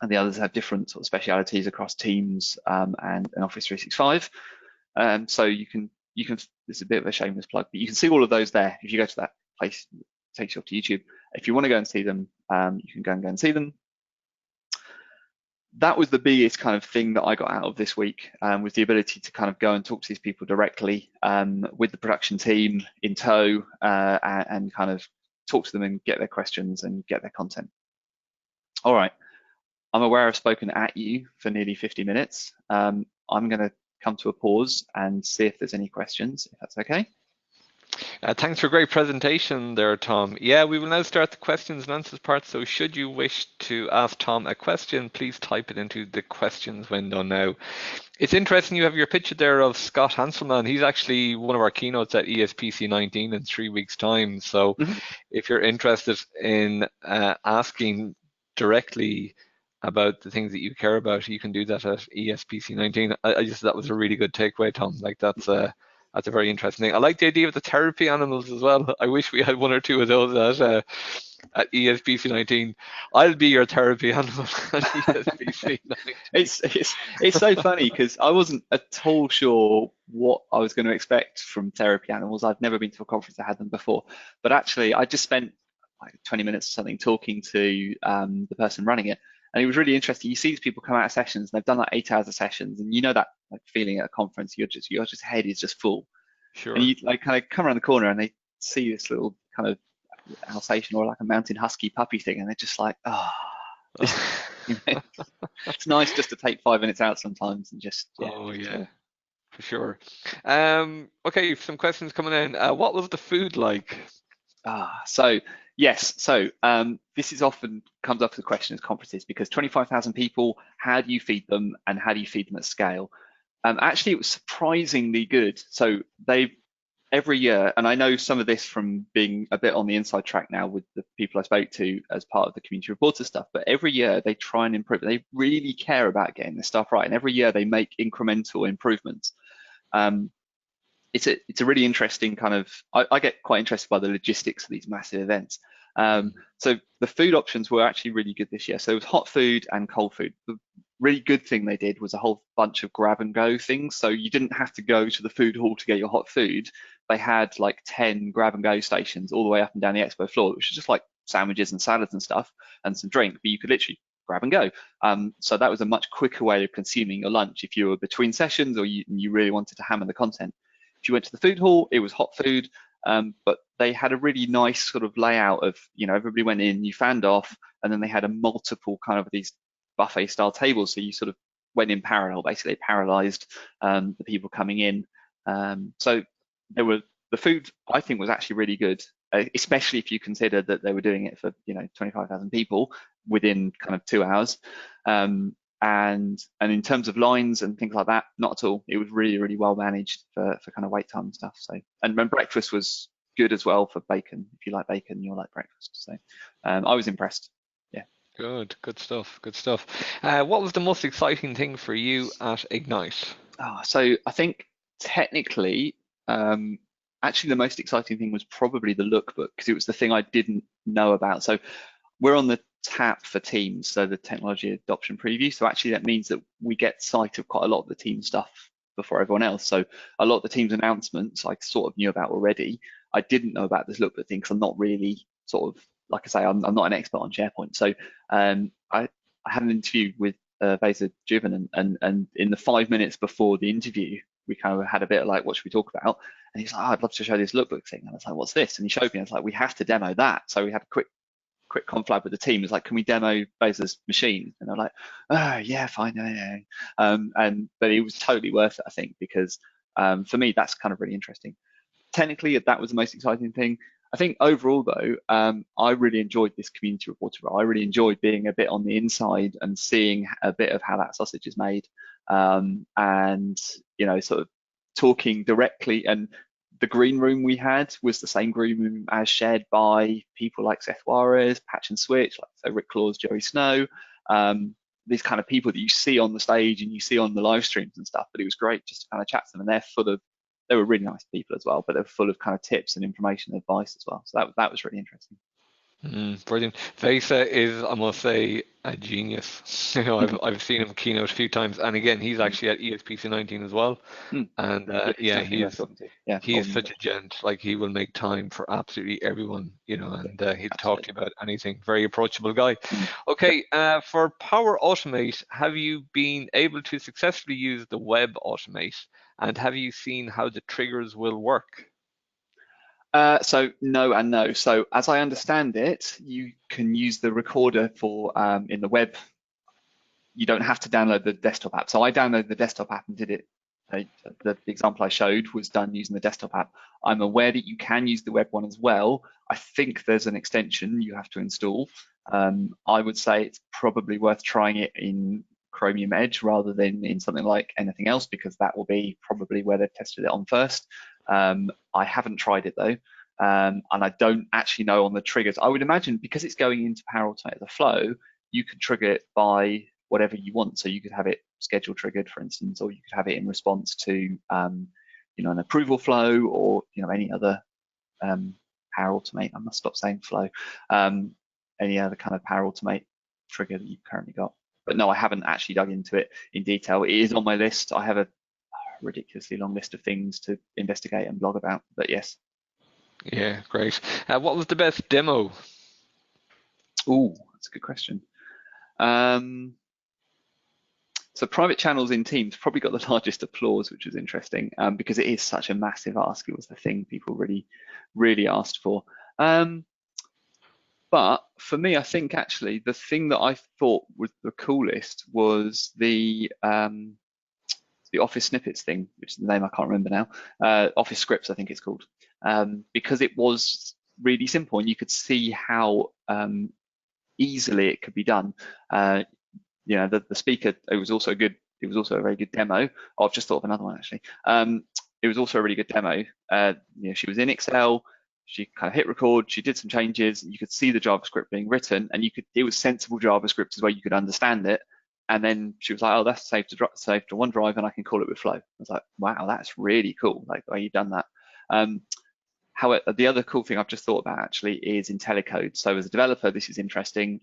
Speaker 2: And the others have different sort of specialities across Teams and Office 365. So you can, this is a bit of a shameless plug, but you can see all of those there. If you go to that place, it takes you off to YouTube. If you want to go and see them, you can go and see them. That was the biggest kind of thing that I got out of this week, was the ability to kind of go and talk to these people directly with the production team in tow, and kind of talk to them and get their questions and get their content. All right. I'm aware I've spoken at you for nearly 50 minutes. I'm going to come to a pause and see if there's any questions, if that's okay.
Speaker 1: Thanks for a great presentation there, Tom. Yeah, we will now start the questions and answers part. So should you wish to ask Tom a question, please type it into the questions window now. It's interesting you have your picture there of Scott Hanselman. He's actually one of our keynotes at ESPC 19 in 3 weeks' time. So if you're interested in asking directly about the things that you care about, you can do that at ESPC 19. I just, that was a really good takeaway, Tom. Like that's a very interesting thing. I like the idea of the therapy animals as well. I wish we had 1 or 2 of those at ESPC 19. I'll be your therapy animal at ESPC 19.
Speaker 2: It's so funny because I wasn't at all sure what I was going to expect from therapy animals. I've never been to a conference that had them before, but actually I just spent like 20 minutes or something talking to the person running it. And it was really interesting. You see these people come out of sessions, and they've done like 8 hours of sessions, and you know that like feeling at a conference, your head is just full.
Speaker 1: Sure.
Speaker 2: And you like kind of come around the corner, and they see this little kind of Alsatian or like a mountain husky puppy thing, and they're just like, oh. You know? It's nice just to take 5 minutes out sometimes and just, yeah,
Speaker 1: Oh
Speaker 2: just
Speaker 1: yeah,
Speaker 2: chill.
Speaker 1: for sure. Okay, some questions coming in. What was the food like?
Speaker 2: So yes, so this is often comes up as a question at conferences because 25,000 people, how do you feed them and how do you feed them at scale? Actually, it was surprisingly good. So they every year, and I know some of this from being a bit on the inside track now with the people I spoke to as part of the community reporter stuff, but every year they try and improve. They really care about getting this stuff right, and every year they make incremental improvements. Um, it's a really interesting kind of I get quite interested by the logistics of these massive events.
Speaker 1: Mm.
Speaker 2: So the food options were actually really good this year. So it was hot food and cold food. The really good thing they did was a whole bunch of grab and go things. So you didn't have to go to the food hall to get your hot food. They had like 10 grab and go stations all the way up and down the expo floor, which is just like sandwiches and salads and stuff and some drink, but you could literally grab and go. So that was a much quicker way of consuming your lunch if you were between sessions or you really wanted to hammer the content. If you went to the food hall, it was hot food, but they had a really nice sort of layout of, everybody went in, you fanned off, and then they had a multiple kind of these buffet style tables. So you sort of went in parallel, basically parallelized the people coming in. So the food I think was actually really good, especially if you consider that they were doing it for 25,000 people within kind of 2 hours. And in terms of lines and things like that, not at all. It was really, really well managed for kind of wait time and stuff. So and breakfast was good as well for bacon. If you like bacon, you'll like breakfast. So I was impressed. Yeah.
Speaker 1: Good stuff, good stuff. What was the most exciting thing for you at Ignite?
Speaker 2: So I think technically, actually the most exciting thing was probably the lookbook because it was the thing I didn't know about. So we're on the TAP for Teams, so the technology adoption preview. So actually that means that we get sight of quite a lot of the team stuff before everyone else. So a lot of the team's announcements I sort of knew about already. I didn't know about this lookbook thing because I'm not really sort of, like I say, I'm not an expert on SharePoint. So I had an interview with Vesa Juven, and in the 5 minutes before the interview, we kind of had a bit of like, what should we talk about? And he's like, I'd love to show this lookbook thing. And I was like, what's this? And he showed me. I was like, we have to demo that. So we had a quick conflab with the team. It's like, can we demo Beza's machine? And they're like, oh yeah, fine, yeah. But it was totally worth it, I think, because for me that's kind of really interesting. Technically, that was the most exciting thing. I think overall though, I really enjoyed this community reporter role. I really enjoyed being a bit on the inside and seeing a bit of how that sausage is made, and sort of talking directly. And the green room we had was the same green room as shared by people like Seth Juarez, Patch and Switch, like so Rick Claus, Joey Snow, these kind of people that you see on the stage and you see on the live streams and stuff. But it was great just to kind of chat to them, and they were really nice people as well, but they're full of kind of tips and information and advice as well. So that was really interesting.
Speaker 1: Brilliant. Vesa is, I must say, a genius. I've seen him keynote a few times, and again, he's actually at ESPC 19 as well. And
Speaker 2: Yeah, he's
Speaker 1: yeah,
Speaker 2: definitely worth talking to. Yeah,
Speaker 1: he's such a gent. Like he will make time for absolutely everyone,
Speaker 2: yeah,
Speaker 1: and he'll talk to
Speaker 2: absolutely.
Speaker 1: you about anything. Very approachable guy.
Speaker 2: Mm.
Speaker 1: Okay, for Power Automate, have you been able to successfully use the web automate, and have you seen how the triggers will work?
Speaker 2: So no and no. So as I understand it, you can use the recorder for in the web. You don't have to download the desktop app. So I downloaded the desktop app and did it. The example I showed was done using the desktop app. I'm aware that you can use the web one as well. I think there's an extension you have to install. I would say it's probably worth trying it in Chromium Edge rather than in something like anything else, because that will be probably where they've tested it on first. I haven't tried it though, and I don't actually know on the triggers. I would imagine because it's going into Power Automate as a flow, you could trigger it by whatever you want. So you could have it schedule triggered, for instance, or you could have it in response to an approval flow or any other Power Automate. I must stop saying flow. Any other kind of Power Automate trigger that you've currently got. But no, I haven't actually dug into it in detail. It is on my list. I have a ridiculously long list of things to investigate and blog about. But yes.
Speaker 1: Yeah, great. What was the best demo?
Speaker 2: Ooh, that's a good question. So private channels in Teams probably got the largest applause, which was interesting because it is such a massive ask. It was the thing people really, really asked for. But for me, I think actually the thing that I thought was the coolest was the Office snippets thing, which is the name I can't remember now. Office scripts, I think it's called, because it was really simple and you could see how easily it could be done. The speaker, it was also good. It was also a very good demo. Oh, I've just thought of another one actually. It was also a really good demo. She was in Excel. She kind of hit record. She did some changes. You could see the JavaScript being written, and it was sensible JavaScript as well. You could understand it. And then she was like, "Oh, that's saved to OneDrive, and I can call it with Flow." I was like, "Wow, that's really cool. Like, the way you've done that." However, the other cool thing I've just thought about actually is IntelliCode. So as a developer, this is interesting.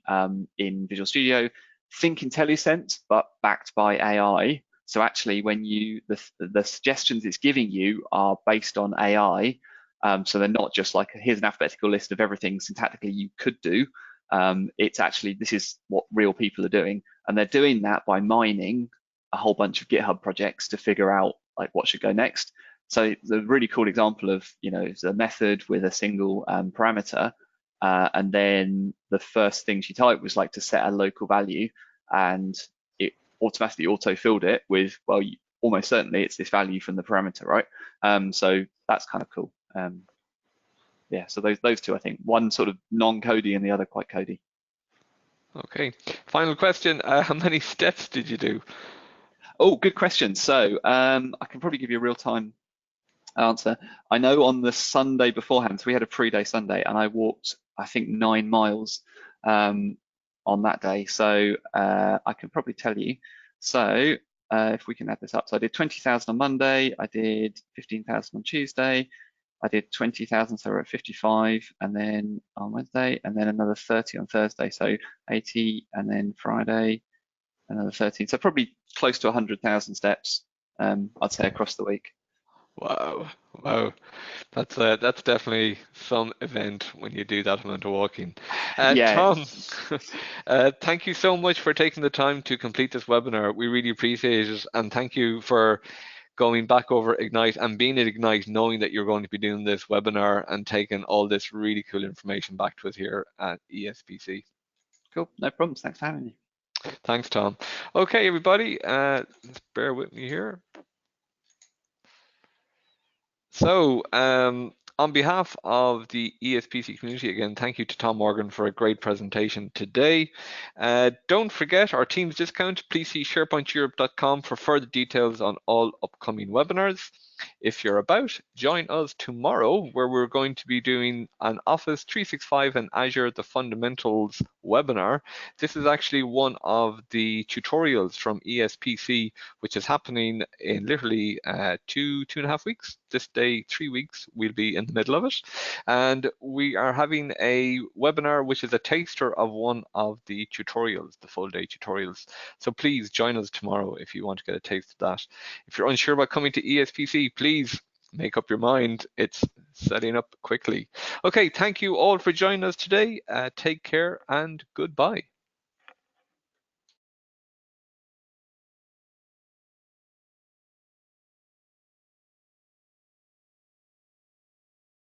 Speaker 2: In Visual Studio, think IntelliSense, but backed by AI. So actually, when the suggestions it's giving you are based on AI, so they're not just like, here's an alphabetical list of everything syntactically you could do. It's actually, this is what real people are doing, and they're doing that by mining a whole bunch of GitHub projects to figure out like what should go next. So the really cool example of, it's a method with a single parameter, and then the first thing she typed was like to set a local value, and it automatically auto-filled it with, well, almost certainly it's this value from the parameter, right? So that's kind of cool. Yeah, so those two, I think, one sort of non-codey and the other quite codey.
Speaker 1: Okay, final question. How many steps did you do?
Speaker 2: Oh, good question. So I can probably give you a real-time answer. I know on the Sunday beforehand, so we had a pre-day Sunday, and I walked, I think, 9 miles on that day. So I can probably tell you. So if we can add this up, so I did 20,000 on Monday, I did 15,000 on Tuesday, I did 20,000, so we're at 55, and then on Wednesday, and then another 30 on Thursday, so 80, and then Friday, another 13. So probably close to 100,000 steps, I'd say, across the week.
Speaker 1: Wow, that's definitely some event when you do that amount of walking.
Speaker 2: Yeah,
Speaker 1: Tom, thank you so much for taking the time to complete this webinar. We really appreciate it, and thank you for going back over Ignite and being at Ignite, knowing that you're going to be doing this webinar and taking all this really cool information back to us here at ESPC.
Speaker 2: cool, no problems. Thanks for having me.
Speaker 1: Thanks, Tom. Okay, everybody, just bear with me here. So, on behalf of the ESPC community, again, thank you to Tom Morgan for a great presentation today. Don't forget our Teams discount. Please see SharePointEurope.com for further details on all upcoming webinars. If you're about, join us tomorrow, where we're going to be doing an Office 365 and Azure The Fundamentals webinar. This is actually one of the tutorials from ESPC, which is happening in literally 2.5 weeks. This day, 3 weeks, we'll be in the middle of it. And we are having a webinar, which is a taster of one of the tutorials, the full day tutorials. So please join us tomorrow if you want to get a taste of that. If you're unsure about coming to ESPC, please make up your mind. It's setting up quickly. Okay, thank you all for joining us today. Take care and goodbye.